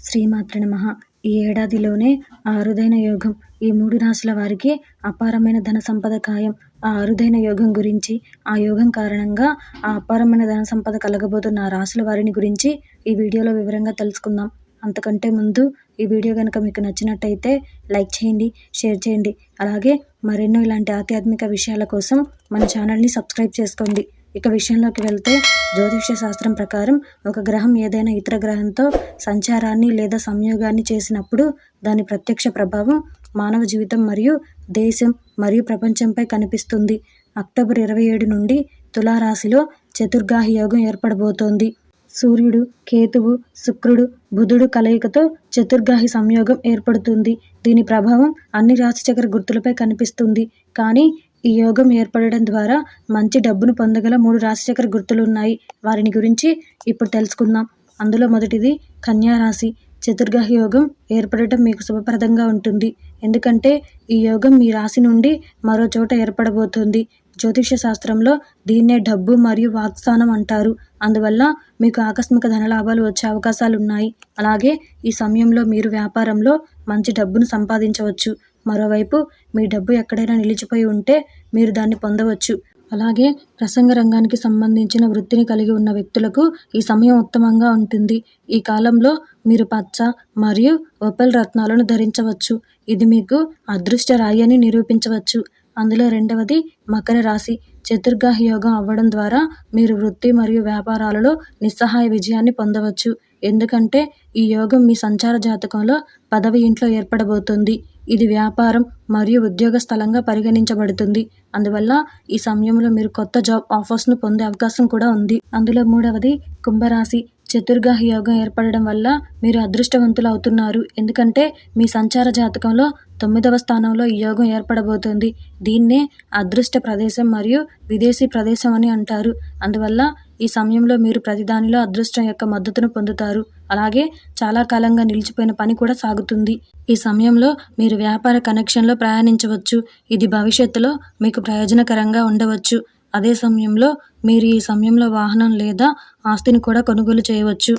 శ్రీమాత్రే నమః. ఈ ఏడాదిలోనే ఆ అరుదైన యోగం ఈ 3 రాశుల వారికి అపారమైన ధన సంపద ఖాయం. ఆ అరుదైన యోగం గురించి, ఆ యోగం కారణంగా ఆ అపారమైన ధన సంపద కలగబోతున్న ఆ రాశుల వారిని గురించి ఈ వీడియోలో వివరంగా తెలుసుకుందాం. అంతకంటే ముందు ఈ వీడియో కనుక మీకు నచ్చినట్టయితే లైక్ చేయండి, షేర్ చేయండి. అలాగే మరెన్నో ఇలాంటి ఆధ్యాత్మిక విషయాల కోసం మన ఛానల్ని సబ్స్క్రైబ్ చేసుకోండి. ఇక విషయంలోకి వెళ్తే, జ్యోతిష్య శాస్త్రం ప్రకారం ఒక గ్రహం ఏదైనా ఇతర గ్రహంతో సంచారాన్ని లేదా సంయోగాన్ని చేసినప్పుడు దాని ప్రత్యక్ష ప్రభావం మానవ జీవితం మరియు దేశం మరియు ప్రపంచంపై కనిపిస్తుంది. అక్టోబర్ 27 నుండి తులారాశిలో చతుర్గాహి యోగం ఏర్పడబోతోంది. సూర్యుడు, కేతువు, శుక్రుడు, బుధుడు కలయికతో చతుర్గాహి సంయోగం ఏర్పడుతుంది. దీని ప్రభావం అన్ని రాశిచక్ర గుర్తులపై కనిపిస్తుంది. కానీ ఈ యోగం ఏర్పడడం ద్వారా మంచి డబ్బును పొందగల 3 రాశిచక్ర గుర్తులున్నాయి. వారిని గురించి ఇప్పుడు తెలుసుకుందాం. అందులో మొదటిది కన్యా రాశి. చతుర్గాహి యోగం ఏర్పడటం మీకు శుభప్రదంగా ఉంటుంది. ఎందుకంటే ఈ యోగం మీ రాశి నుండి మరో చోట ఏర్పడబోతోంది. జ్యోతిష్య శాస్త్రంలో దీన్నే డబ్బు మరియు వాక్స్థానం అంటారు. అందువల్ల మీకు ఆకస్మిక ధనలాభాలు వచ్చే అవకాశాలున్నాయి. అలాగే ఈ సమయంలో మీరు వ్యాపారంలో మంచి డబ్బును సంపాదించవచ్చు. మరోవైపు మీ డబ్బు ఎక్కడైనా నిలిచిపోయి ఉంటే మీరు దాన్ని పొందవచ్చు. అలాగే ప్రసంగ రంగానికి సంబంధించిన వృత్తిని కలిగి ఉన్న వ్యక్తులకు ఈ సమయం ఉత్తమంగా ఉంటుంది. ఈ కాలంలో మీరు పచ్చ మరియు ఓపెల్ రత్నాలను ధరించవచ్చు. ఇది మీకు అదృష్ట రాయి అని నిరూపించవచ్చు. అందులో రెండవది మకర రాశి. చతుర్గాహి యోగం అవ్వడం ద్వారా మీరు వృత్తి మరియు వ్యాపారాలలో నిస్సహాయ విజయాన్ని పొందవచ్చు. ఎందుకంటే ఈ యోగం మీ సంచార జాతకంలో 10వ ఇంట్లో ఏర్పడబోతోంది. ఇది వ్యాపారం మరియు ఉద్యోగ స్థలంగా పరిగణించబడుతుంది. అందువల్ల ఈ సమయంలో మీరు కొత్త జాబ్ ఆఫర్స్ను పొందే అవకాశం కూడా ఉంది. అందులో మూడవది కుంభరాశి. చతుర్గాహి యోగం ఏర్పడడం వల్ల మీరు అదృష్టవంతులు అవుతున్నారు. ఎందుకంటే మీ సంచార జాతకంలో 9వ స్థానంలో ఈ యోగం ఏర్పడబోతోంది. దీన్నే అదృష్ట ప్రదేశం మరియు విదేశీ ప్రదేశం అని అంటారు. అందువల్ల ఈ సమయంలో మీరు ప్రతిదానిలో అదృష్టం యొక్క మద్దతును పొందుతారు. అలాగే చాలా కాలంగా నిలిచిపోయిన పని కూడా సాగుతుంది. ఈ సమయంలో మీరు వ్యాపార కనెక్షన్లో ప్రయాణించవచ్చు. ఇది భవిష్యత్తులో మీకు ప్రయోజనకరంగా ఉండవచ్చు. అదే సమయంలో మీరు ఈ సమయంలో వాహనం లేదా ఆస్తిని కూడా కొనుగోలు చేయవచ్చు.